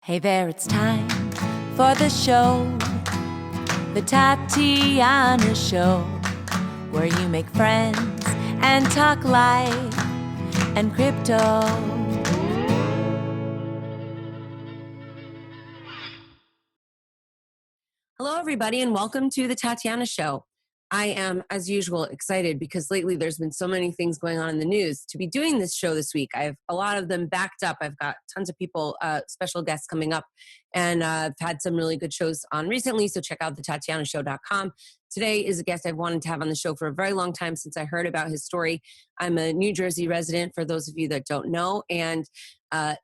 Hey there, it's time for the show, the Tatiana Show, where you make friends and talk life and crypto. Hello, everybody, and welcome to the Tatiana Show. I am, as usual, excited because lately there's been so many things going on in the news to be doing this show this week. I have a lot of them backed up. I've got tons of people, special guests coming up, and I've had some really good shows on recently, so check out thetatianashow.com. Today is a guest I've wanted to have on the show for a very long time since I heard about his story. I'm a New Jersey resident, for those of you that don't know, and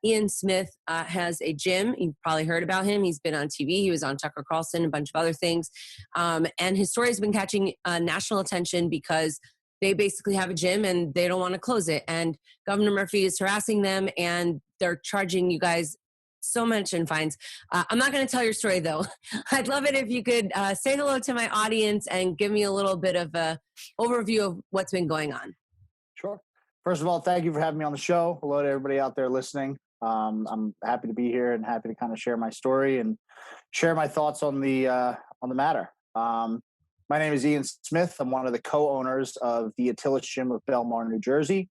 Ian Smith has a gym. You've probably heard about him. He's been on TV. He was on Tucker Carlson, a bunch of other things. And his story has been catching national attention because they basically have a gym and they don't want to close it. And Governor Murphy is harassing them and they're charging you guys so much in fines. I'm not going to tell your story, though. I'd love it if you could say hello to my audience and give me a little bit of an overview of what's been going on. Sure. First of all, thank you for having me on the show. Hello to everybody out there listening. I'm happy to be here and happy to kind of share my story and share my thoughts on the matter. My name is Ian Smith. I'm one of the co-owners of the Atilis gym of Bellmawr, New Jersey.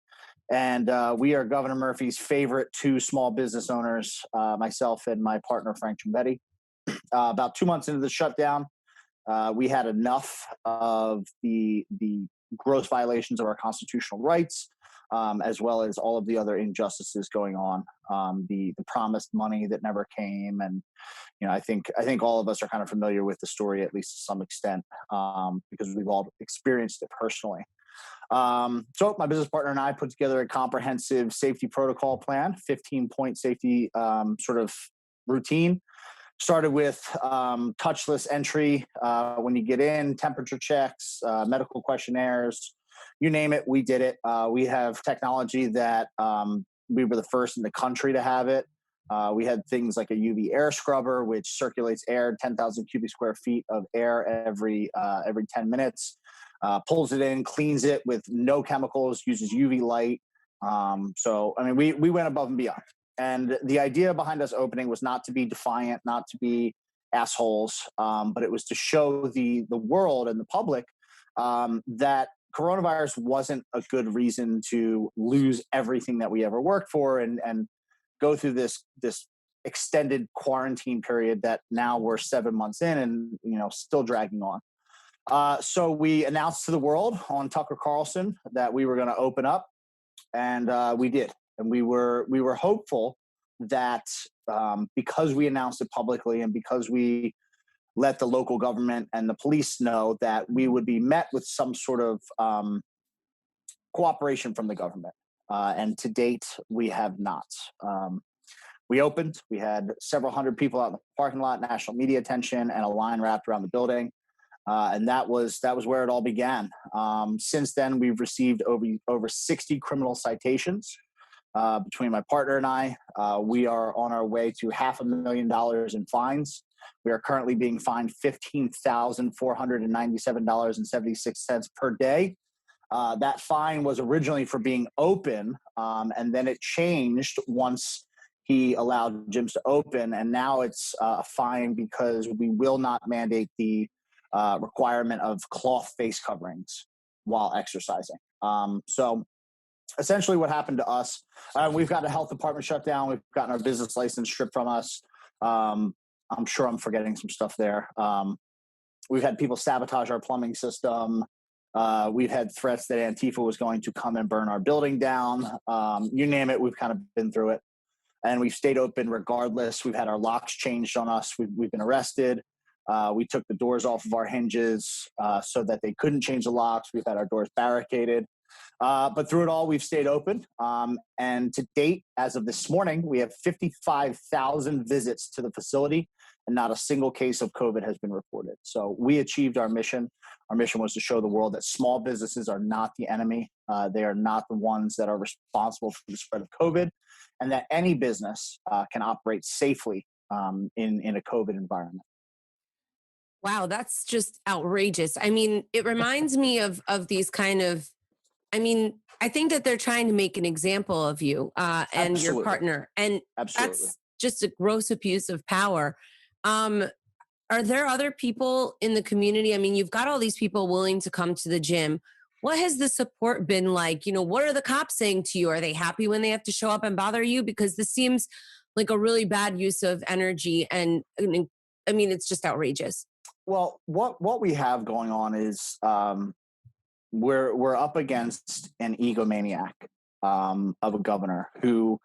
And we are Governor Murphy's favorite two small business owners, myself and my partner, Frank Trumbetti. About 2 months into the shutdown, we had enough of the gross violations of our constitutional rights, as well as all of the other injustices going on, the promised money that never came. And, you know, I think all of us are kind of familiar with the story, at least to some extent, because we've all experienced it personally. So my business partner and I put together a comprehensive safety protocol plan, 15-point safety sort of routine. Started with touchless entry when you get in, temperature checks, medical questionnaires, you name it, we did it. We have technology that we were the first in the country to have it. We had things like a UV air scrubber, which circulates air, 10,000 cubic square feet of air every 10 minutes, pulls it in, cleans it with no chemicals, uses UV light. So, I mean, we went above and beyond. And the idea behind us opening was not to be defiant, not to be assholes, but it was to show the world and the public that coronavirus wasn't a good reason to lose everything that we ever worked for and go through this extended quarantine period that now we're 7 months in and, you know, still dragging on. So we announced to the world on Tucker Carlson that we were going to open up, and we did. And we were hopeful that because we announced it publicly and because we let the local government and the police know that we would be met with some sort of cooperation from the government. And to date, we have not. We opened. We had several hundred people out in the parking lot, national media attention, and a line wrapped around the building. And that was where it all began. Since then, we've received over 60 criminal citations. Between my partner and I, we are on our way to $500,000 in fines. We are currently being fined $15,497.76 per day. That fine was originally for being open, and then it changed once he allowed gyms to open, and now it's a fine because we will not mandate the requirement of cloth face coverings while exercising. So essentially what happened to us, we've got a health department shut down. We've gotten our business license stripped from us. I'm sure I'm forgetting some stuff there. We've had people sabotage our plumbing system. We've had threats that Antifa was going to come and burn our building down. You name it, we've kind of been through it. And we've stayed open regardless. We've had our locks changed on us. We've been arrested. We took the doors off of our hinges so that they couldn't change the locks. We've had our doors barricaded. But through it all, we've stayed open. And to date, as of this morning, we have 55,000 visits to the facility, and not a single case of COVID has been reported. So we achieved our mission. Our mission was to show the world that small businesses are not the enemy. They are not the ones that are responsible for the spread of COVID, and that any business can operate safely in a COVID environment. Wow, that's just outrageous. I mean, it reminds me of these kind of, I mean, I think that they're trying to make an example of you and Absolutely. your partner. And Absolutely. that's just a gross abuse of power. Um, are there other people in the community? I mean, you've got all these people willing to come to the gym. What has the support been like? What are the cops saying to you? Are they happy when they have to show up and bother you? Because this seems like a really bad use of energy. And I mean, it's just outrageous. Well, what we have going on is we're up against an egomaniac of a governor who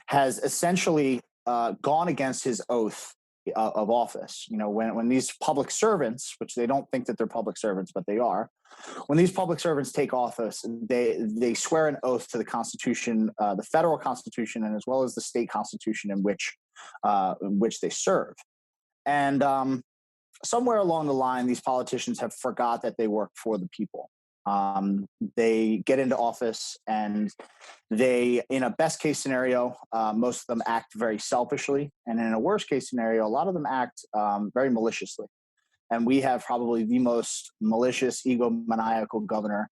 has essentially gone against his oath of office. When these public servants, which they don't think that they're public servants, but they are, when these public servants take office, they swear an oath to the Constitution, the federal Constitution, and as well as the state Constitution in which they serve. And somewhere along the line, these politicians have forgot that they work for the people. They get into office and they, in a best case scenario, most of them act very selfishly. And in a worst case scenario, a lot of them act very maliciously. And we have probably the most malicious, egomaniacal governor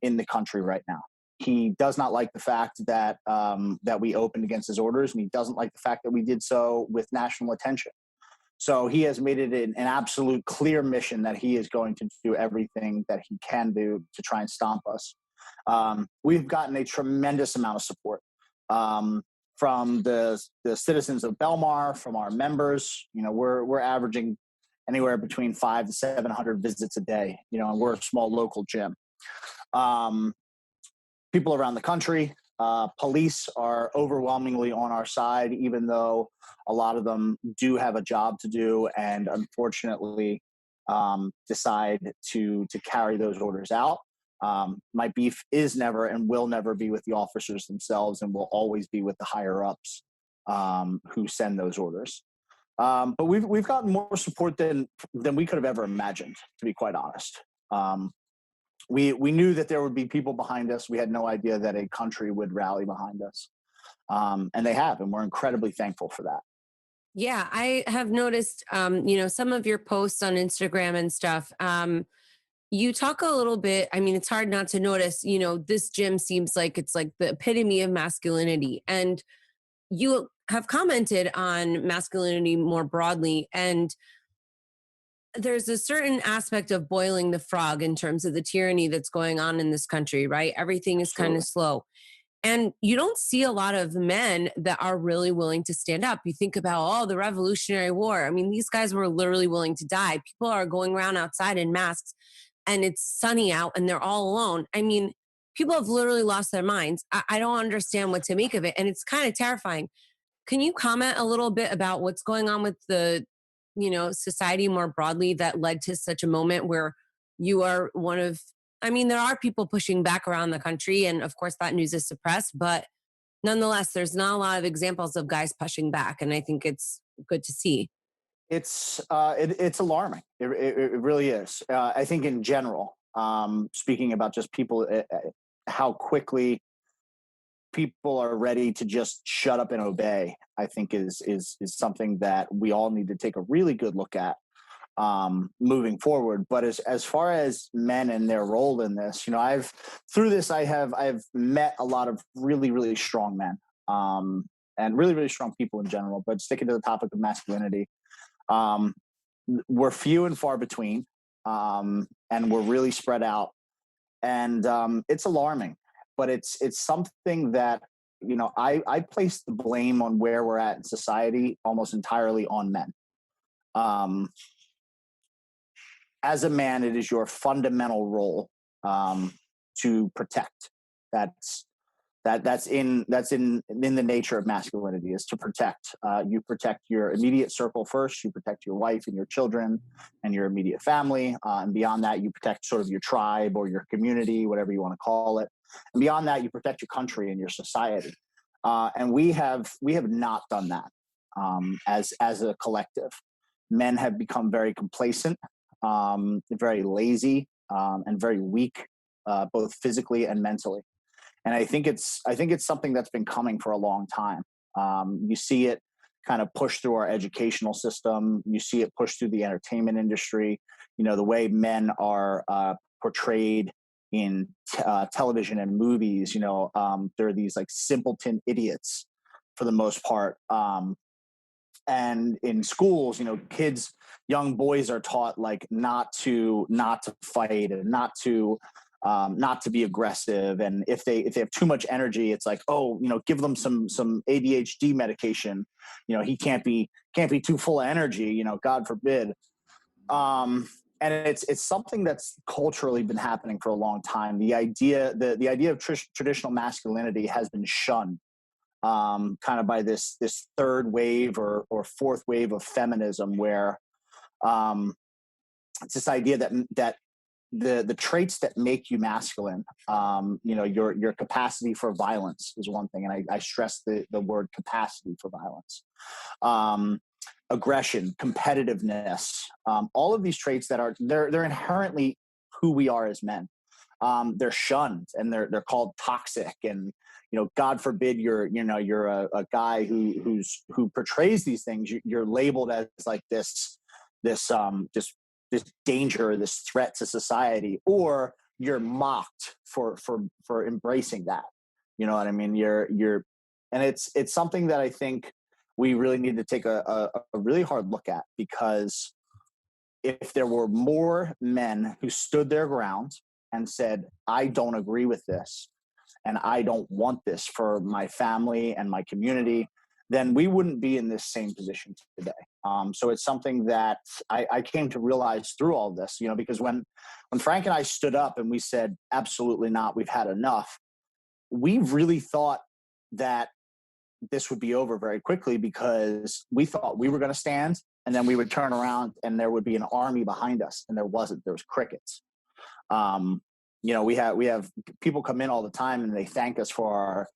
in the country right now. He does not like the fact that we opened against his orders, and he doesn't like the fact that we did so with national attention. So he has made it an absolute clear mission that he is going to do everything that he can do to try and stomp us. We've gotten a tremendous amount of support from the citizens of Bellmawr, from our members. We're averaging anywhere between 500 to 700 visits a day. And we're a small local gym. People around the country. Police are overwhelmingly on our side, even though a lot of them do have a job to do and unfortunately decide to carry those orders out. My beef is never and will never be with the officers themselves, and will always be with the higher ups who send those orders. But we've gotten more support than we could have ever imagined, to be quite honest. We knew that there would be people behind us. We had no idea that a country would rally behind us. And they have, and we're incredibly thankful for that. Yeah, I have noticed, some of your posts on Instagram and stuff. You talk a little bit. I mean, it's hard not to notice, this gym seems like it's like the epitome of masculinity. And you have commented on masculinity more broadly. And there's a certain aspect of boiling the frog in terms of the tyranny that's going on in this country, right? Everything is kind Absolutely. of slow. And you don't see a lot of men that are really willing to stand up. You think about, the Revolutionary War. I mean, these guys were literally willing to die. People are going around outside in masks and it's sunny out and they're all alone. I mean, people have literally lost their minds. I don't understand what to make of it. And it's kind of terrifying. Can you comment a little bit about what's going on with the, society more broadly that led to such a moment where you are one of, I mean, there are people pushing back around the country, and of course that news is suppressed, but nonetheless, there's not a lot of examples of guys pushing back, and I think it's good to see. It's alarming. It really is. I think in general, speaking about just people, how quickly people are ready to just shut up and obey, I think is something that we all need to take a really good look at moving forward. But as far as men and their role in this, I've met a lot of really, really strong men, and really, really strong people in general. But sticking to the topic of masculinity, um, we're few and far between, and we're really spread out, and it's alarming. But it's something that I place the blame on where we're at in society almost entirely on men. Um, as a man, it is your fundamental role to protect. That's that's in the nature of masculinity, is to protect. You protect your immediate circle first. You protect your wife and your children and your immediate family, and beyond that, you protect sort of your tribe or your community, whatever you want to call it. And beyond that, you protect your country and your society. And we have not done that as a collective. Men have become very complacent, very lazy, and very weak, both physically and mentally. And I think it's something that's been coming for a long time. You see it kind of push through our educational system. You see it push through the entertainment industry. The way men are portrayed in television and movies. They're these like simpleton idiots for the most part. And in schools, kids, young boys are taught like not to fight and not to be aggressive. And if they have too much energy, it's like, oh, give them some ADHD medication. He can't be too full of energy. God forbid. And it's something that's culturally been happening for a long time. The idea of traditional masculinity has been shunned, kind of by this third wave or fourth wave of feminism, where it's this idea that the traits that make you masculine, your capacity for violence is one thing, and I stress the word capacity for violence. Aggression, competitiveness, all of these traits that they're inherently who we are as men. They're shunned and they're called toxic. And God forbid you're a guy who portrays these things. You're labeled as like this danger, this threat to society, or you're mocked for embracing that. You know what I mean? And it's something that I think we really need to take a really hard look at, because if there were more men who stood their ground and said, I don't agree with this and I don't want this for my family and my community, then we wouldn't be in this same position today. So it's something that I came to realize through all this, because when Frank and I stood up and we said, absolutely not, we've had enough, we really thought that this would be over very quickly, because we thought we were going to stand and then we would turn around and there would be an army behind us, and there wasn't. There was crickets. We have people come in all the time and they thank us for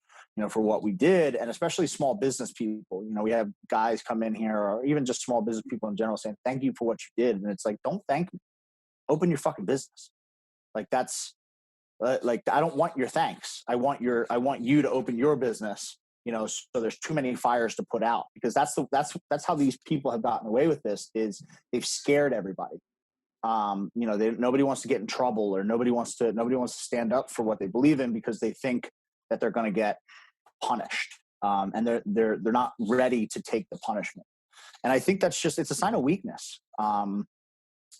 for what we did, and especially small business people. We have guys come in here, or even just small business people in general, saying thank you for what you did, and it's like, don't thank me. Open your fucking business. Like that's like, I don't want your thanks. I want you to open your business. So there's too many fires to put out, because that's how these people have gotten away with this, is they've scared everybody. Nobody wants to get in trouble, or nobody wants to stand up for what they believe in, because they think that they're going to get punished. And they're not ready to take the punishment. And I think it's a sign of weakness.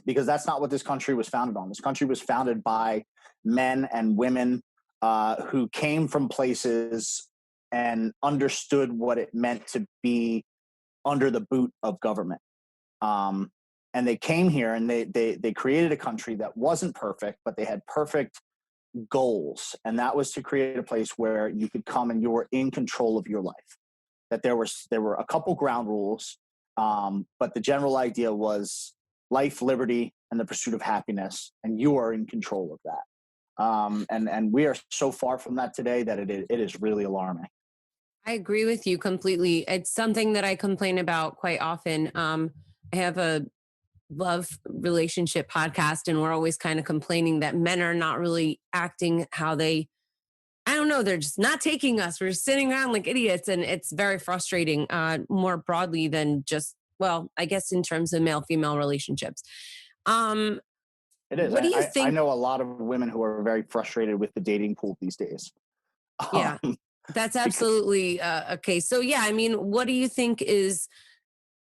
Because that's not what this country was founded on. This country was founded by men and women who came from places and understood what it meant to be under the boot of government. And they came here and they created a country that wasn't perfect, but they had perfect goals. And that was to create a place where you could come and you were in control of your life. That there were a couple ground rules, but the general idea was life, liberty, and the pursuit of happiness, and you are in control of that. And we are so far from that today that it is really alarming. I agree with you completely. It's something that I complain about quite often. I have a love relationship podcast, and we're always kind of complaining that men are not really acting how I don't know, they're just not taking us. We're sitting around like idiots, and it's very frustrating, more broadly than just, well, I guess in terms of male-female relationships. It is. What do you think? I know a lot of women who are very frustrated with the dating pool these days. Yeah, that's absolutely okay. So yeah, I mean, what do you think is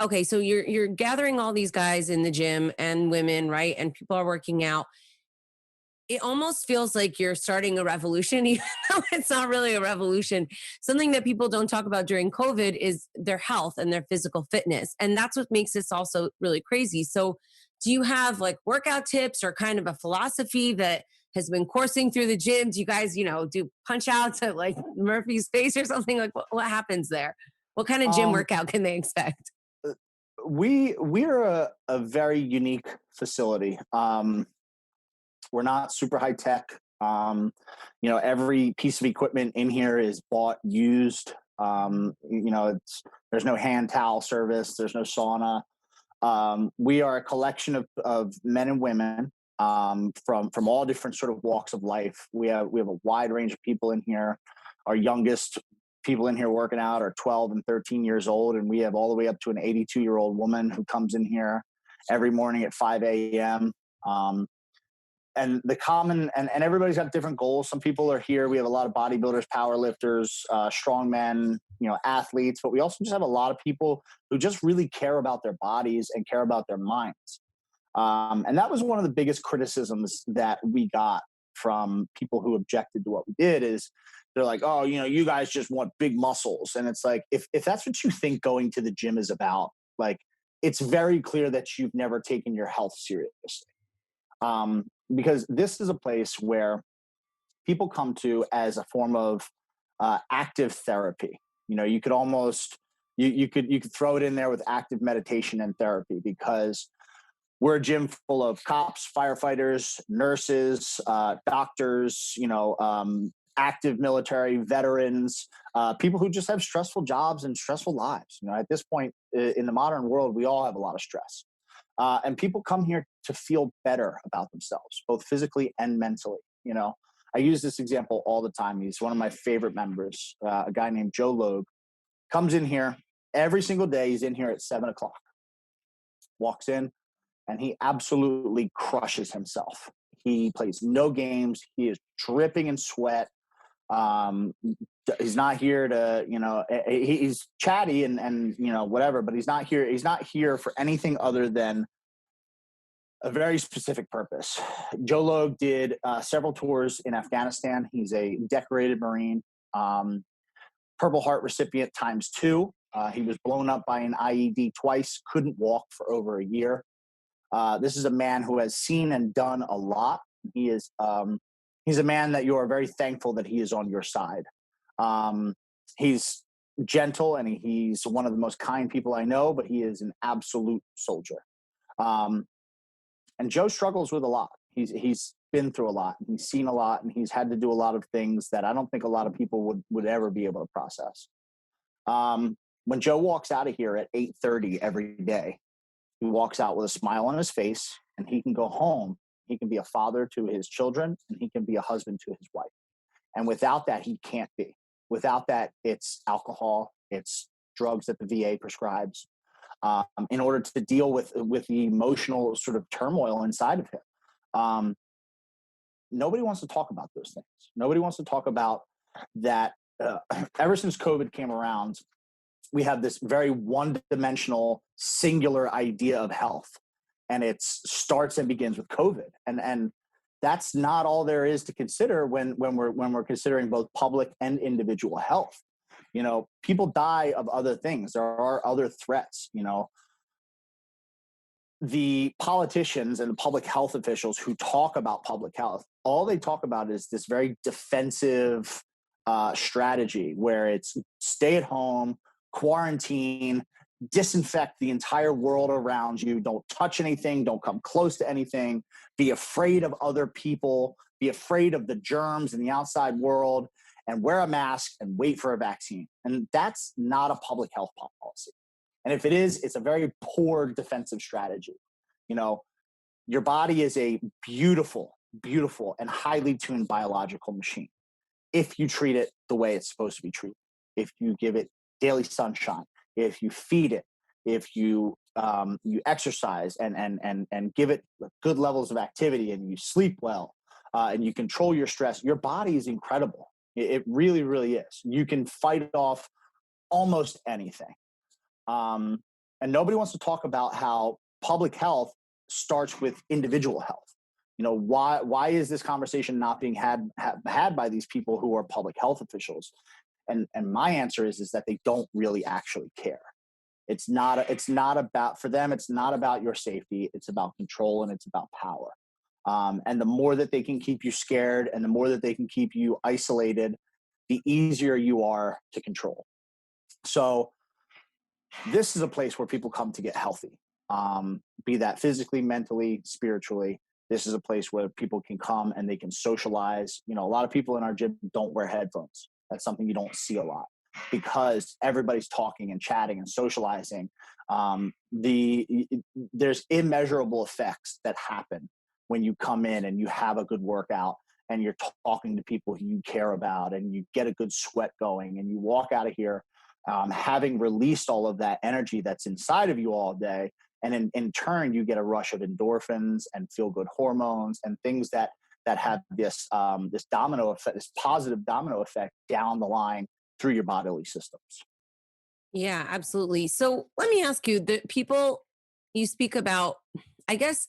okay? So you're gathering all these guys in the gym and women, right? And people are working out. It almost feels like you're starting a revolution, even though it's not really a revolution. Something that people don't talk about during COVID is their health and their physical fitness. And that's what makes this also really crazy. So do you have like workout tips or kind of a philosophy that has been coursing through the gym? Do you guys, do punch outs at like Murphy's face or something? Like what happens there? What kind of gym workout can they expect? We're a very unique facility. We're not super high tech. Every piece of equipment in here is bought used. There's no hand towel service. There's no sauna. We are a collection of men and women from all different sort of walks of life. We have a wide range of people in here. Our youngest people in here working out are 12 and 13 years old, and we have all the way up to an 82-year-old woman who comes in here every morning at 5 a.m. and the common, and everybody's got different goals. Some people are here. We have a lot of bodybuilders, power lifters, strongmen, athletes, but we also just have a lot of people who just really care about their bodies and care about their minds. And that was one of the biggest criticisms that we got from people who objected to what we did. Is they're like, oh, you guys just want big muscles. And it's like, if that's what you think going to the gym is about, like, it's very clear that you've never taken your health seriously. Because this is a place where people come to as a form of active therapy. You could almost, you could throw it in there with active meditation and therapy, because we're a gym full of cops, firefighters, nurses, doctors, active military veterans, people who just have stressful jobs and stressful lives. At this point in the modern world, we all have a lot of stress. And people come here to feel better about themselves, both physically and mentally. I use this example all the time. He's one of my favorite members, a guy named Joe Logue, comes in here every single day. He's in here at 7:00, walks in, and he absolutely crushes himself. He plays no games. He is dripping in sweat. He's not here to, he's chatty and whatever, but he's not here. He's not here for anything other than a very specific purpose. Joe Logue did several tours in Afghanistan. He's a decorated Marine, Purple Heart recipient ×2. He was blown up by an IED twice, couldn't walk for over a year. This is a man who has seen and done a lot. He's a man that you are very thankful that he is on your side. He's gentle and he's one of the most kind people I know, but he is an absolute soldier. And Joe struggles with a lot. He's been through a lot, and he's seen a lot, and he's had to do a lot of things that I don't think a lot of people would ever be able to process. When Joe walks out of here at 8:30 every day, he walks out with a smile on his face, and he can go home. He can be a father to his children, and he can be a husband to his wife. And without that, he can't be. Without that, it's alcohol, it's drugs that the VA prescribes, in order to deal with the emotional sort of turmoil inside of him. Nobody wants to talk about those things. Nobody wants to talk about that. Ever since COVID came around, we have this very one-dimensional, singular idea of health, and it starts and begins with COVID. And that's not all there is to consider when we're considering both public and individual health. People die of other things. There are other threats. The politicians and the public health officials who talk about public health, all they talk about is this very defensive strategy where it's stay at home, quarantine, disinfect the entire world around you. Don't touch anything. Don't come close to anything. Be afraid of other people. Be afraid of the germs in the outside world, and wear a mask and wait for a vaccine. And that's not a public health policy. And if it is, it's a very poor defensive strategy. Your body is a beautiful, beautiful, and highly tuned biological machine if you treat it the way it's supposed to be treated. If you give it daily sunshine, if you feed it, if you exercise and give it good levels of activity, and you sleep well, and you control your stress, your body is incredible. It really, really is. You can fight off almost anything. And nobody wants to talk about how public health starts with individual health. Why is this conversation not being had by these people who are public health officials? And my answer is that they don't really actually care. It's not about, for them, it's not about your safety. It's about control, and it's about power. And the more that they can keep you scared, and the more that they can keep you isolated, the easier you are to control. So this is a place where people come to get healthy, be that physically, mentally, spiritually. This is a place where people can come and they can socialize. A lot of people in our gym don't wear headphones. That's something you don't see a lot, because everybody's talking and chatting and socializing. There's immeasurable effects that happen when you come in and you have a good workout, and you're talking to people who you care about, and you get a good sweat going, and you walk out of here having released all of that energy that's inside of you all day. And in turn, you get a rush of endorphins and feel good hormones and things that have this domino effect, this positive domino effect down the line through your bodily systems. Yeah, absolutely. So let me ask you, the people you speak about, I guess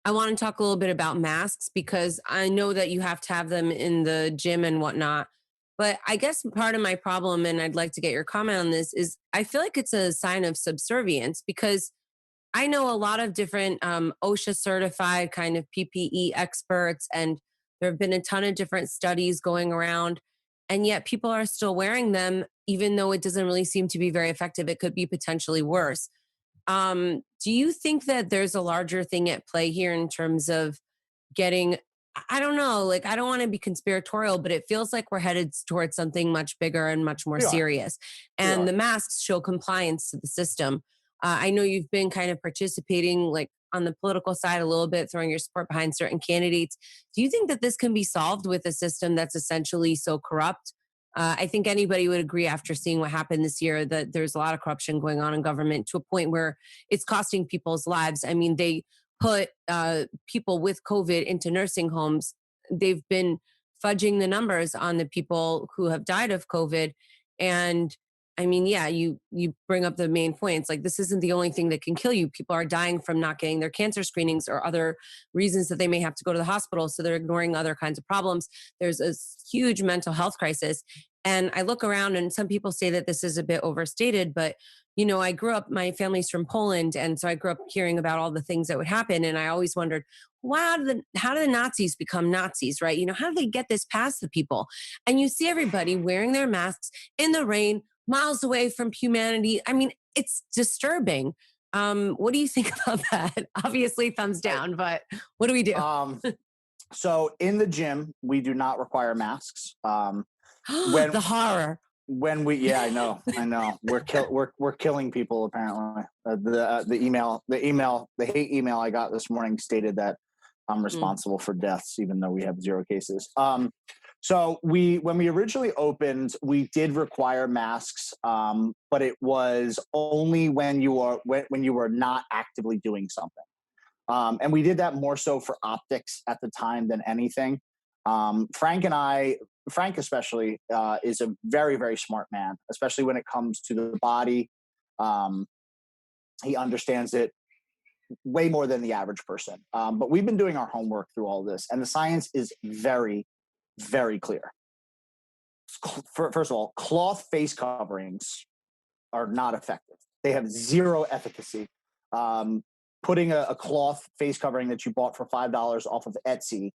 I want to talk a little bit about masks because I know that you have to have them in the gym and whatnot. But I guess part of my problem, and I'd like to get your comment on this, is I feel like it's a sign of subservience because I know a lot of different OSHA certified kind of PPE experts, and there have been a ton of different studies going around. And yet people are still wearing them, even though it doesn't really seem to be very effective. It could be potentially worse. Do you think that there's a larger thing at play here in terms of getting, I don't know, like I don't want to be conspiratorial, but it feels like we're headed towards something much bigger and much more We are. serious. We And the are. masks show compliance to the system. I know you've been kind of participating like on the political side a little bit, throwing your support behind certain candidates. Do you think that this can be solved with a system that's essentially so corrupt? I think anybody would agree after seeing what happened this year that there's a lot of corruption going on in government to a point where it's costing people's lives. I mean, they put people with COVID into nursing homes. They've been fudging the numbers on the people who have died of COVID. And I mean, yeah, you bring up the main points. Like this isn't the only thing that can kill you. People are dying from not getting their cancer screenings or other reasons that they may have to go to the hospital. So they're ignoring other kinds of problems. There's a huge mental health crisis. And I look around and some people say that this is a bit overstated, but you know, I grew up, my family's from Poland. And so I grew up hearing about all the things that would happen. And I always wondered, wow, how do the Nazis become Nazis, right? You know, how do they get this past the people? And you see everybody wearing their masks in the rain, miles away from humanity. I mean, it's disturbing. What do you think about that? Obviously, thumbs Right. down, but what do we do? So in the gym, we do not require masks. When The horror. yeah, I know, we're killing people apparently. The hate email I got this morning stated that I'm Mm. responsible for deaths, even though we have zero cases. So when we originally opened, we did require masks, but it was only when you were not actively doing something. And we did that more so for optics at the time than anything. Frank especially, is a very, very smart man, especially when it comes to the body. Um, he understands it way more than the average person. But we've been doing our homework through all this, and the science is very, very clear. First of all, cloth face coverings are not effective. They have zero efficacy. Um, Putting a cloth face covering that you bought for $5 off of Etsy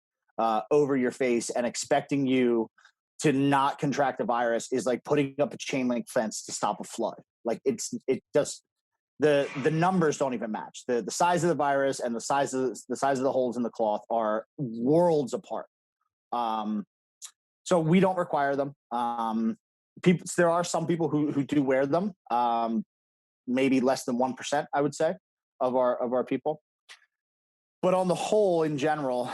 over your face and expecting you to not contract the virus is like putting up a chain link fence to stop a flood. Like it just the numbers don't even match. The size of the virus and the size of the holes in the cloth are worlds apart. Um, so we don't require them. There are some people who do wear them. Maybe less than 1%, I would say, of our people. But on the whole, in general,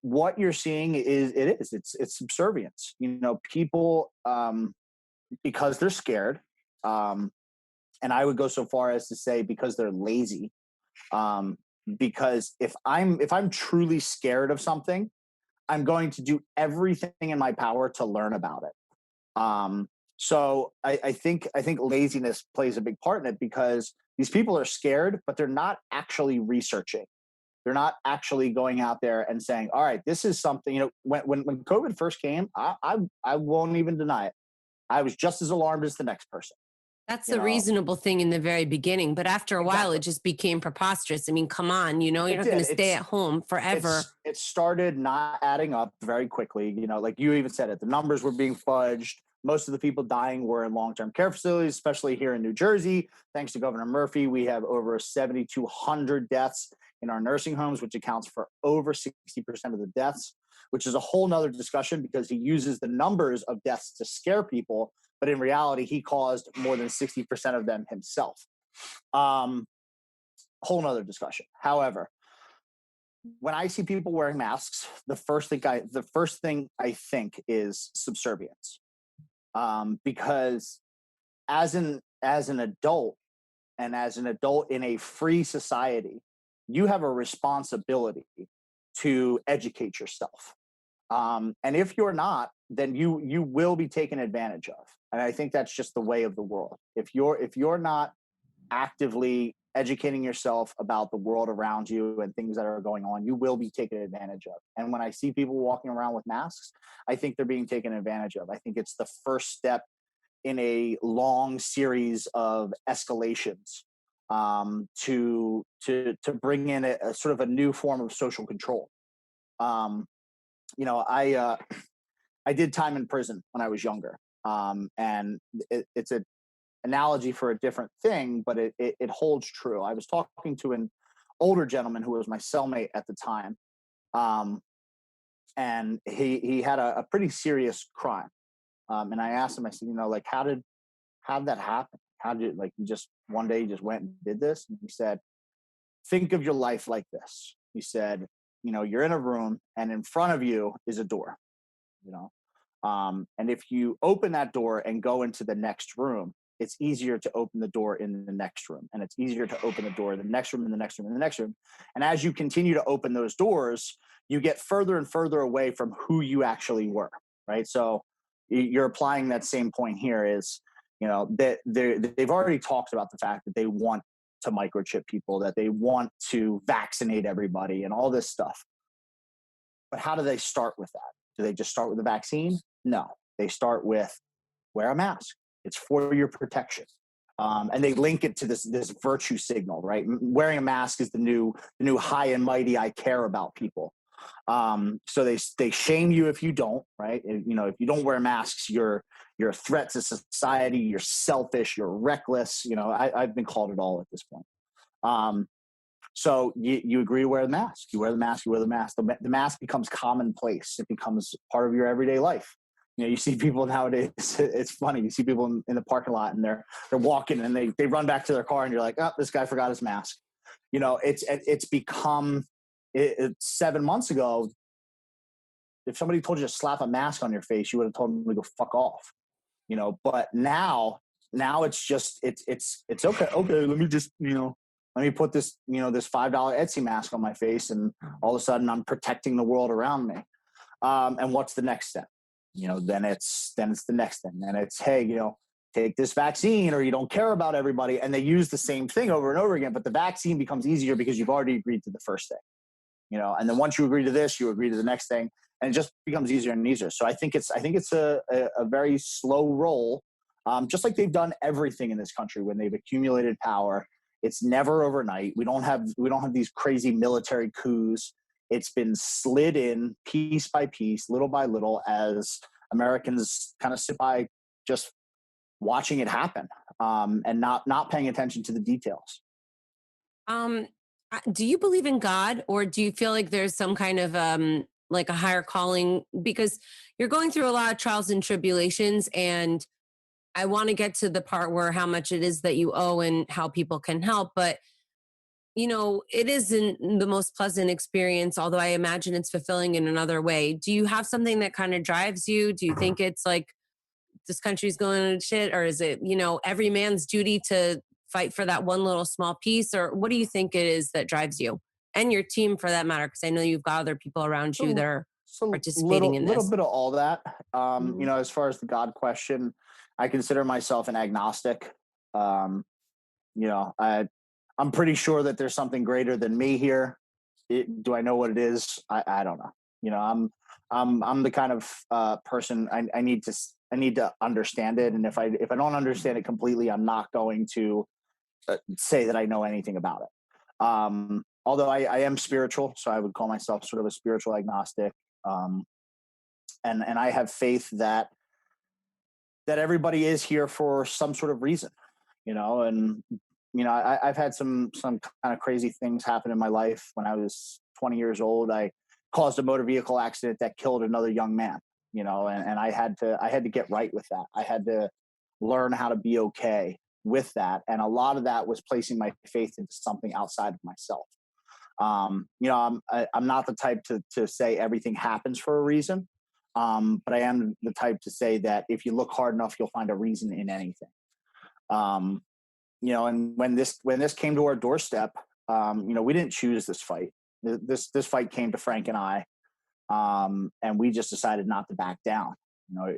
what you're seeing it's subservience. You know, people, because they're scared, and I would go so far as to say because they're lazy. Um, because if I'm truly scared of something, I'm going to do everything in my power to learn about it. So I think laziness plays a big part in it because these people are scared, but they're not actually researching. They're not actually going out there and saying, "All right, this is something." You know, when COVID first came, I won't even deny it. I was just as alarmed as the next person. That's You a know, reasonable thing in the very beginning, but after a while, it exactly. just became preposterous. I mean, come on, you know, you're It not going did. to stay at home forever. It started not adding up very quickly. You know, like you even said it, the numbers were being fudged. Most of the people dying were in long-term care facilities, especially here in New Jersey. Thanks to Governor Murphy, we have over 7,200 deaths in our nursing homes, which accounts for over 60% of the deaths, which is a whole nother discussion because he uses the numbers of deaths to scare people. But in reality, he caused more than 60% of them himself. Um, Whole nother discussion. However, when I see people wearing masks, the first thing I think is subservience, because as an adult, and as an adult in a free society, you have a responsibility to educate yourself. And if you're not, then you will be taken advantage of. And I think that's just the way of the world. If you're not actively educating yourself about the world around you and things that are going on, you will be taken advantage of. And when I see people walking around with masks, I think they're being taken advantage of. I think it's the first step in a long series of escalations, to bring in a sort of a new form of social control. Um, I did time in prison when I was younger, and it's an analogy for a different thing, but it holds true. I was talking to an older gentleman who was my cellmate at the time, um, and he had a pretty serious crime. And I asked him, I said, like, how did that happen? How did you, like, you just one day you just went and did this? And he said, think of your life like this. He said, you're in a room and in front of you is a door, you know, and if you open that door and go into the next room, it's easier to open the door in the next room, and it's easier to open the door in the next room, and the next room, and the next room. And as you continue to open those doors, you get further and further away from who you actually were, right? So you're applying that same point here is, that they've already talked about the fact that they want to microchip people, that they want to vaccinate everybody and all this stuff. But how do they start with that? Do they just start with the vaccine? No, they start with wear a mask. It's for your protection. And they link it to this virtue signal, right? Wearing a mask is the new high and mighty. I care about people. So they shame you if you don't, right? If you don't wear masks, you're a threat to society. You're selfish. You're reckless. I've been called it all at this point. So you agree to wear the mask. You wear the mask. You wear the mask. The mask becomes commonplace. It becomes part of your everyday life. You see people nowadays. It's funny. You see people in the parking lot, and they're walking, and they run back to their car, and you're like, oh, this guy forgot his mask. It's become. 7 months ago, if somebody told you to slap a mask on your face, you would have told them to go fuck off. But now it's just it's okay. Okay, let me just let me put this this $5 Etsy mask on my face, and all of a sudden I'm protecting the world around me. And what's the next step? Then it's the next thing. And it's, hey, take this vaccine, or you don't care about everybody. And they use the same thing over and over again. But the vaccine becomes easier because you've already agreed to the first thing. And then once you agree to this, you agree to the next thing, and it just becomes easier and easier. So I think it's a very slow roll, just like they've done everything in this country when they've accumulated power. It's never overnight. We don't have these crazy military coups. It's been slid in piece by piece, little by little, as Americans kind of sit by just watching it happen, and not paying attention to the details. Um, do you believe in God, or do you feel like there's some kind of like a higher calling? Because you're going through a lot of trials and tribulations, and I want to get to the part where how much it is that you owe and how people can help. But it isn't the most pleasant experience, although I imagine it's fulfilling in another way. Do you have something that kind of drives you? Do you think it's like this country's going to shit, or is it, every man's duty to fight for that one little small piece? Or what do you think it is that drives you and your team, for that matter? Because I know you've got other people around you that are So participating in little this. bit of all that. Mhm. As far as the God question, I consider myself an agnostic. Um, I'm pretty sure that there's something greater than me here. Do I know what it is? I don't know. I'm the kind of person I need to understand it, and if I don't understand it completely, I'm not going to say that I know anything about it. Although I am spiritual, so I would call myself sort of a spiritual agnostic. Um, and I have faith that everybody is here for some sort of reason, and I've had some kind of crazy things happen in my life. When I was 20 years old, I caused a motor vehicle accident that killed another young man, and I had to get right with that. I had to learn how to be okay with that. And a lot of that was placing my faith into something outside of myself. I'm not the type to say everything happens for a reason. But I am the type to say that if you look hard enough, you'll find a reason in anything. Um, and when this came to our doorstep, we didn't choose this fight. This fight came to Frank and I, and we just decided not to back down.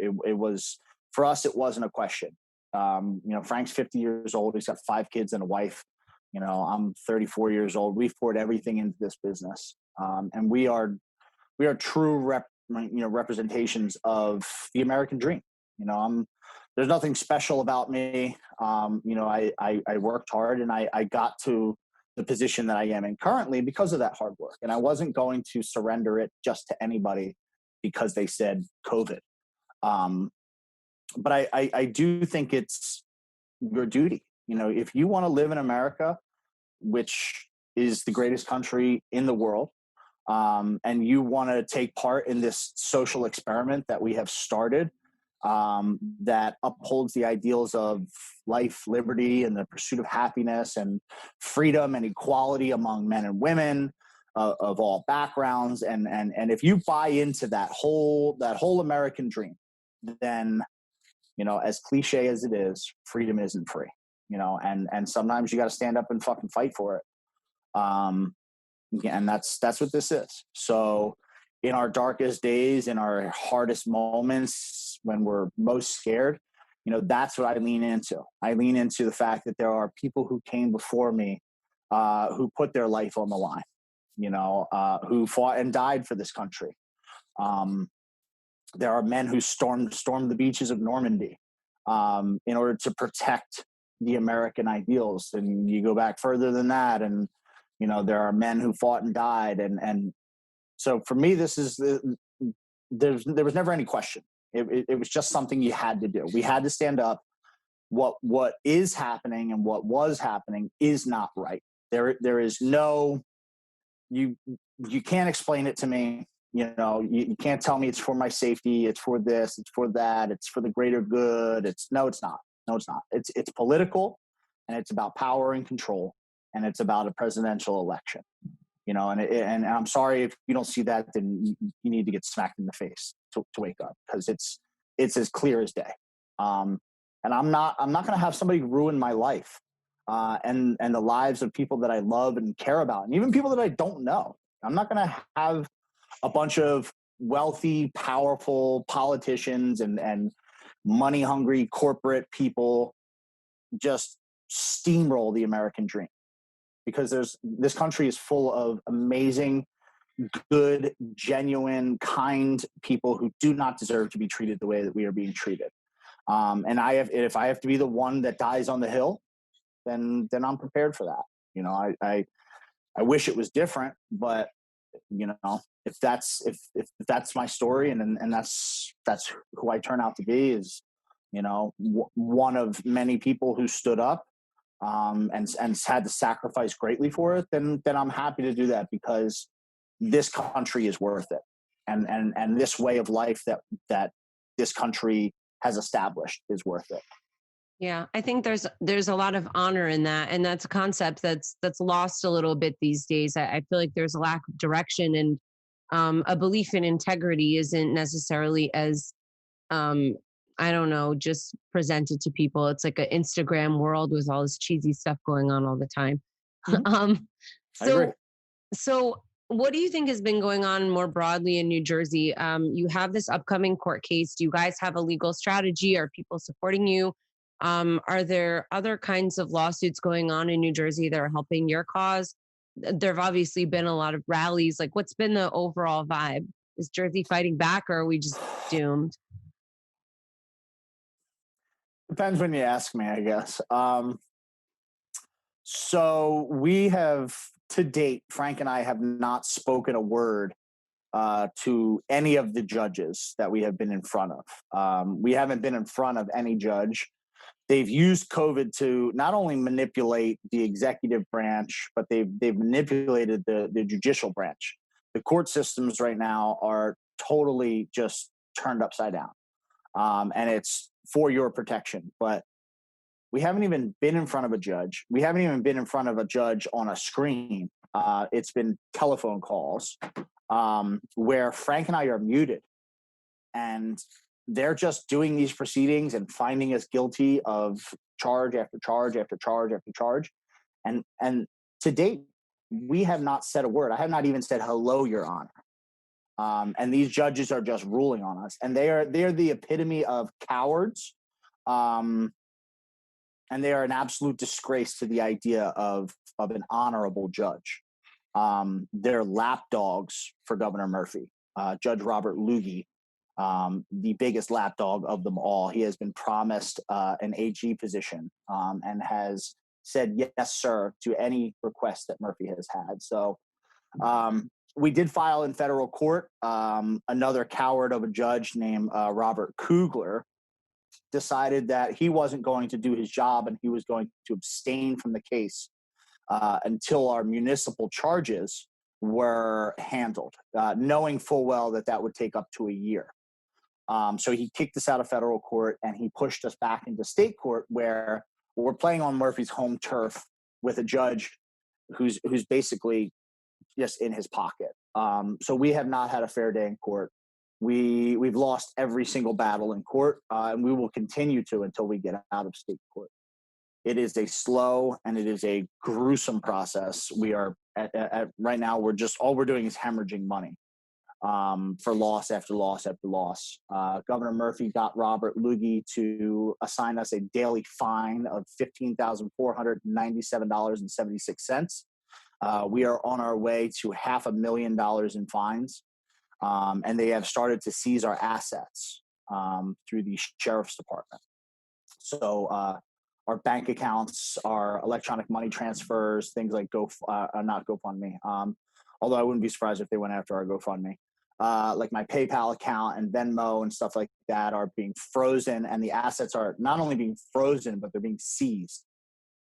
It was, for us, it wasn't a question. Frank's 50 years old. He's got 5 kids and a wife. I'm 34 years old. We've poured everything into this business, and we are true representations of the American dream. There's nothing special about me. I worked hard, and I got to the position that I am in currently because of that hard work. And I wasn't going to surrender it just to anybody because they said COVID. But I do think it's your duty. If you want to live in America, which is the greatest country in the world, and you want to take part in this social experiment that we have started, that upholds the ideals of life, liberty, and the pursuit of happiness and freedom and equality among men and women of all backgrounds. And if you buy into that whole American dream, then, as cliche as it is, freedom isn't free, and sometimes you got to stand up and fucking fight for it. And that's what this is. So in our darkest days, in our hardest moments, when we're most scared, that's what I lean into. I lean into the fact that there are people who came before me, who put their life on the line, who fought and died for this country. There are men who stormed the beaches of Normandy, in order to protect the American ideals. And you go back further than that, and there are men who fought and died, and so for me, this is there was never any question. It was just something you had to do. We had to stand up. What is happening and what was happening is not right. There is no, you can't explain it to me. You can't tell me it's for my safety. It's for this. It's for that. It's for the greater good. It's not. No, it's not. It's political, and it's about power and control, and it's about a presidential election. And I'm sorry if you don't see that, then you need to get smacked in the face to wake up, because it's as clear as day. And I'm not going to have somebody ruin my life, and the lives of people that I love and care about, and even people that I don't know. I'm not going to have a bunch of wealthy, powerful politicians and money hungry corporate people just steamroll the American dream. Because this country is full of amazing, good, genuine, kind people who do not deserve to be treated the way that we are being treated. And if I have to be the one that dies on the hill, then I'm prepared for that. I wish it was different, but if that's my story, and that's who I turn out to be, is one of many people who stood up, and had to sacrifice greatly for it, then I'm happy to do that, because this country is worth it, and this way of life that this country has established is worth it. Yeah, I think there's a lot of honor in that, and that's a concept that's lost a little bit these days. I feel like there's a lack of direction, and a belief in integrity isn't necessarily as I don't know, just presented to people. It's like an Instagram world with all this cheesy stuff going on all the time. Mm-hmm. I agree. So what do you think has been going on more broadly in New Jersey? You have this upcoming court case. Do you guys have a legal strategy? Are people supporting you? Are there other kinds of lawsuits going on in New Jersey that are helping your cause? There have obviously been a lot of rallies. Like, what's been the overall vibe? Is Jersey fighting back, or are we just doomed? Depends when you ask me, I guess. So we have, to date, Frank and I have not spoken a word to any of the judges that we have been in front of. We haven't been in front of any judge. They've used COVID to not only manipulate the executive branch, but they've manipulated the judicial branch. The court systems right now are totally just turned upside down, and it's for your protection. But we haven't even been in front of a judge. We haven't even been in front of a judge on a screen. It's been telephone calls, where Frank and I are muted, and they're just doing these proceedings and finding us guilty of charge after charge after charge after charge. And to date, we have not said a word. I have not even said hello, Your Honor. And these judges are just ruling on us, and they're the epitome of cowards, and they are an absolute disgrace to the idea of an honorable judge. They're lapdogs for Governor Murphy. Judge Robert Lugie, the biggest lapdog of them all. He has been promised an AG position, and has said yes, sir, to any request that Murphy has had. So we did file in federal court. Another coward of a judge named Robert Kugler decided that he wasn't going to do his job and he was going to abstain from the case until our municipal charges were handled, knowing full well that that would take up to a year. So he kicked us out of federal court and he pushed us back into state court, where we're playing on Murphy's home turf with a judge who's basically just in his pocket. So we have not had a fair day in court. We've lost every single battle in court, and we will continue to until we get out of state court. It is a slow and it is a gruesome process. We are at right now, all we're doing is hemorrhaging money for loss after loss after loss. Governor Murphy got Robert Lugie to assign us a daily fine of $15,497.76. We are on our way to $500,000 in fines, and they have started to seize our assets through the sheriff's department. So our bank accounts, our electronic money transfers, things like not GoFundMe, although I wouldn't be surprised if they went after our GoFundMe. Like my PayPal account and Venmo and stuff like that are being frozen, and the assets are not only being frozen, but they're being seized.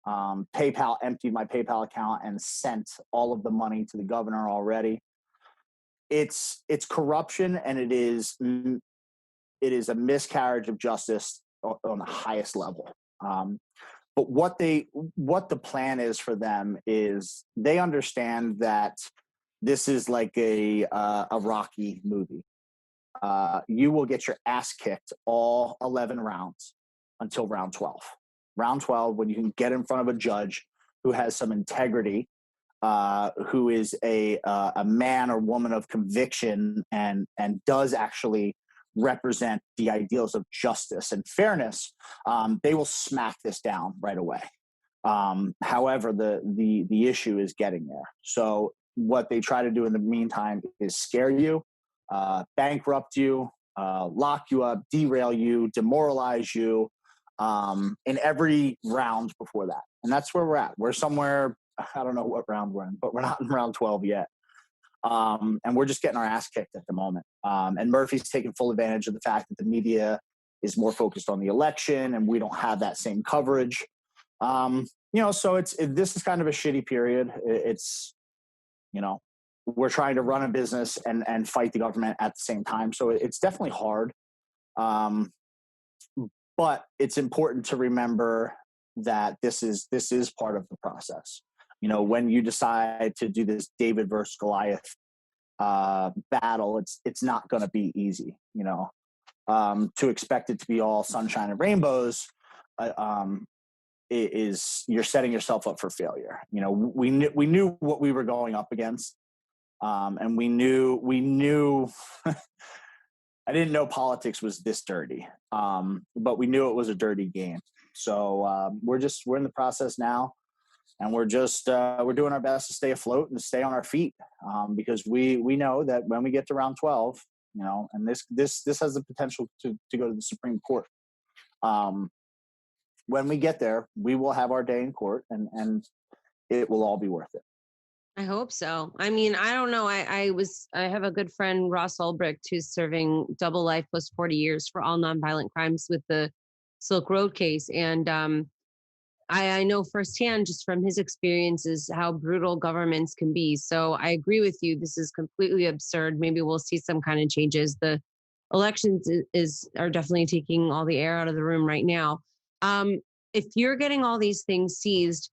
PayPal emptied my PayPal account and sent all of the money to the governor already. It's corruption, and it is a miscarriage of justice on the highest level. But what the plan is for them is they understand that this is like a Rocky movie. You will get your ass kicked all 11 rounds until round 12. Round 12, when you can get in front of a judge who has some integrity, who is a man or woman of conviction and does actually represent the ideals of justice and fairness, they will smack this down right away. However, the issue is getting there. So what they try to do in the meantime is scare you, bankrupt you, lock you up, derail you, demoralize you, in every round before that. And that's where we're at. We're somewhere, I don't know what round we're in, but we're not in round 12 yet. And we're just getting our ass kicked at the moment. And Murphy's taking full advantage of the fact that the media is more focused on the election and we don't have that same coverage. So this is kind of a shitty period. We're trying to run a business and fight the government at the same time. So it's definitely hard. But it's important to remember that this is part of the process. When you decide to do this David versus Goliath battle, it's not going to be easy. To expect it to be all sunshine and rainbows you're setting yourself up for failure. We knew what we were going up against, and we knew. I didn't know politics was this dirty, but we knew it was a dirty game. So we're in the process now, and we're doing our best to stay afloat and to stay on our feet, because we know that when we get to round 12, and this has the potential to go to the Supreme Court. When we get there, we will have our day in court, and it will all be worth it. I hope so. I mean, I don't know. I have a good friend, Ross Ulbricht, who's serving double life plus 40 years for all nonviolent crimes with the Silk Road case. And I know firsthand, just from his experiences, how brutal governments can be. So I agree with you. This is completely absurd. Maybe we'll see some kind of changes. The elections are definitely taking all the air out of the room right now. If you're getting all these things seized,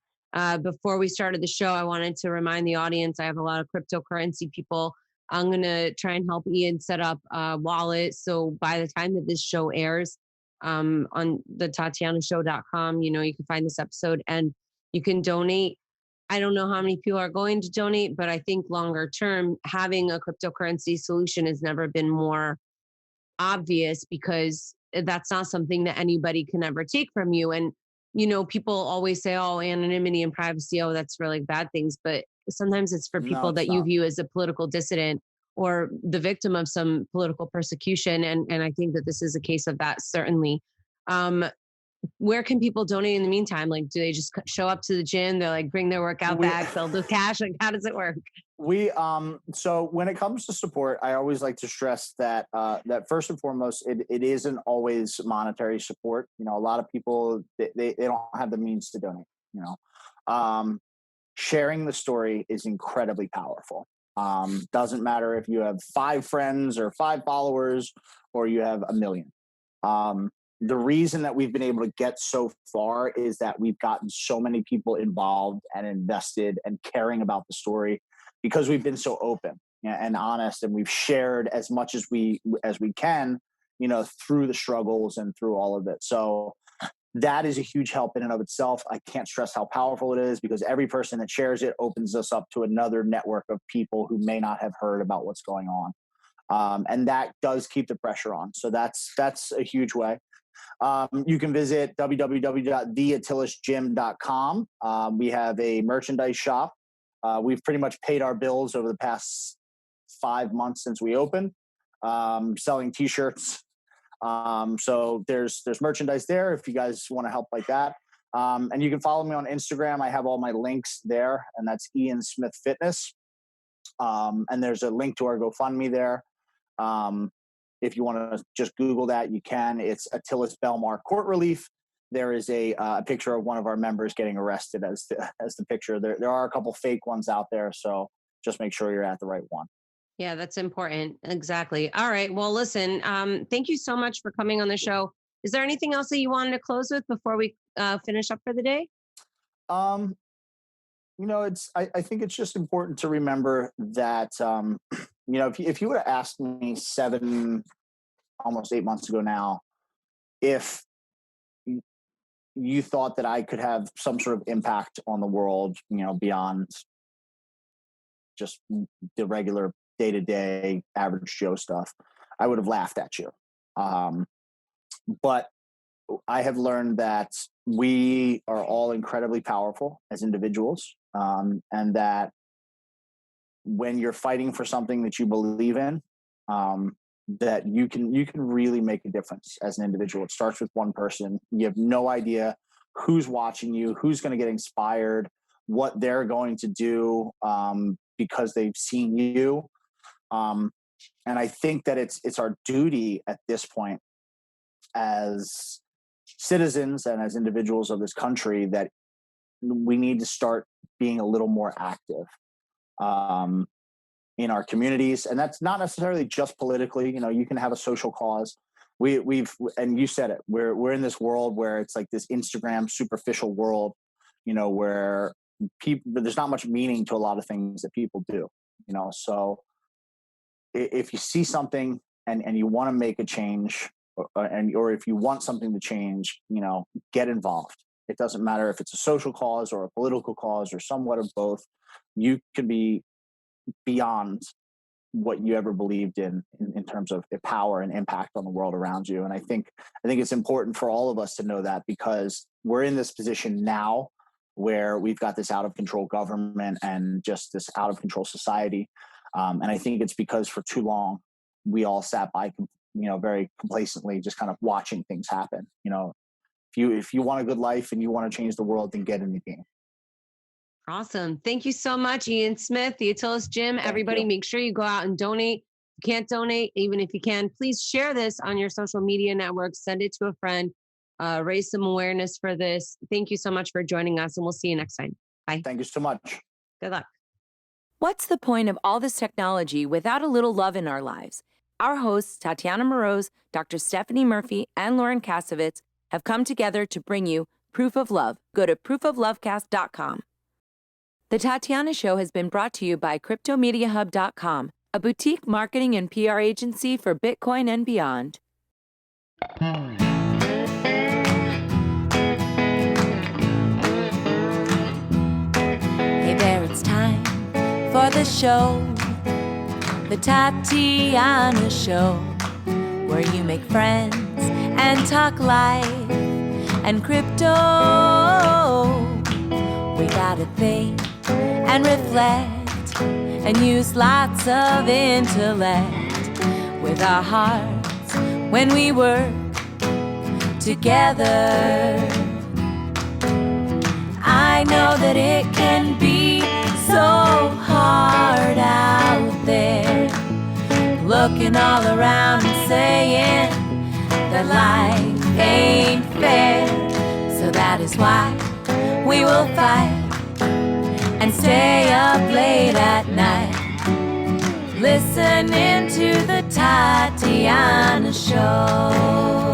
before we started the show, I wanted to remind the audience, I have a lot of cryptocurrency people I'm going to try and help Ian set up a wallet. So by the time that this show airs, on the TatianaShow.com, you can find this episode and you can donate. I don't know how many people are going to donate, but I think longer term, having a cryptocurrency solution has never been more obvious, because that's not something that anybody can ever take from you. And, people always say, oh, anonymity and privacy, oh, that's really bad things. But sometimes it's for No, people it's that you not. view as a political dissident or the victim of some political persecution. And I think that this is a case of that, certainly. Um, where can people donate in the meantime? Like, do they just show up to the gym? They're like, bring their workout We bags, they'll do cash. Like, how does it work? So when it comes to support, I always like to stress that that first and foremost, it isn't always monetary support. A lot of people, they don't have the means to donate. Sharing the story is incredibly powerful. Doesn't matter if you have 5 friends or 5 followers or you have a million. The reason that we've been able to get so far is that we've gotten so many people involved and invested and caring about the story, because we've been so open and honest, and we've shared as much as we can, through the struggles and through all of it. So that is a huge help in and of itself. I can't stress how powerful it is, because every person that shares it opens us up to another network of people who may not have heard about what's going on. And that does keep the pressure on. So that's a huge way. You can visit www.theatilisgym.com. We have a merchandise shop. We've pretty much paid our bills over the past 5 months since we opened, selling t-shirts. So there's merchandise there if you guys want to help like that. And you can follow me on Instagram. I have all my links there, and that's Ian Smith Fitness. And there's a link to our GoFundMe there. If you want to just Google that, you can. It's Atilis Bellmawr Court Relief. There is a picture of one of our members getting arrested as the picture. There are a couple fake ones out there, so just make sure you're at the right one. Yeah, that's important. Exactly. All right. Well, listen, thank you so much for coming on the show. Is there anything else that you wanted to close with before we finish up for the day? I think it's just important to remember that, if you would have asked me almost 8 months ago now, if you thought that I could have some sort of impact on the world, beyond just the regular day-to-day average Joe stuff, I would have laughed at you. But I have learned that we are all incredibly powerful as individuals, and that when you're fighting for something that you believe in, that you can really make a difference as an individual. It starts with one person. You have no idea who's watching you, who's going to get inspired, what they're going to do, because they've seen you. And I think that it's our duty at this point as citizens and as individuals of this country that we need to start being a little more active in our communities. And that's not necessarily just politically. You can have a social cause. We've and you said it, we're in this world where it's like this Instagram superficial world, where there's not much meaning to a lot of things that people do. So if you see something and you want to make a change, or if you want something to change, get involved. It doesn't matter if it's a social cause or a political cause or somewhat of both. You can be beyond what you ever believed in terms of power and impact on the world around you. And I think it's important for all of us to know that, because we're in this position now where we've got this out of control government and just this out of control society. And I think it's because for too long we all sat by, very complacently, just kind of watching things happen. If you want a good life and you want to change the world, then get in the game. Awesome. Thank you so much, Ian Smith, the Atilis Gym. Everybody, make sure you go out and donate. If you can't donate, even if you can, please share this on your social media networks. Send it to a friend. Raise some awareness for this. Thank you so much for joining us, and we'll see you next time. Bye. Thank you so much. Good luck. What's the point of all this technology without a little love in our lives? Our hosts, Tatiana Moroz, Dr. Stephanie Murphy, and Lauren Kasovitz, have come together to bring you Proof of Love. Go to proofoflovecast.com. The Tatiana Show has been brought to you by CryptoMediaHub.com, a boutique marketing and PR agency for Bitcoin and beyond. Hey there, it's time for the show, the Tatiana Show, where you make friends and talk life and crypto. We gotta think and reflect and use lots of intellect with our hearts when we work together. I know that it can be so hard out there, looking all around and saying that life ain't fair. So that is why we will fight and stay up late at night, listening to the Tatiana Show.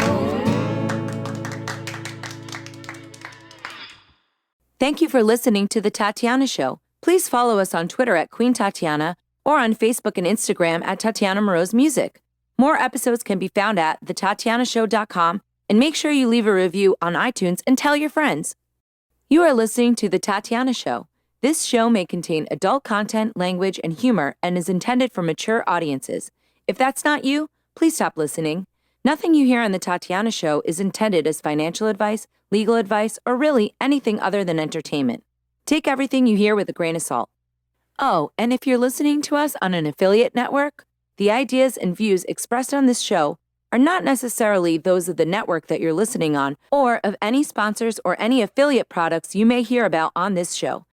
Thank you for listening to The Tatiana Show. Please follow us on Twitter at Queen Tatiana or on Facebook and Instagram at Tatiana Moroz Music. More episodes can be found at thetatianashow.com, and make sure you leave a review on iTunes and tell your friends. You are listening to The Tatiana Show. This show may contain adult content, language, and humor and is intended for mature audiences. If that's not you, please stop listening. Nothing you hear on The Tatiana Show is intended as financial advice, legal advice, or really anything other than entertainment. Take everything you hear with a grain of salt. Oh, and if you're listening to us on an affiliate network, the ideas and views expressed on this show are not necessarily those of the network that you're listening on or of any sponsors or any affiliate products you may hear about on this show.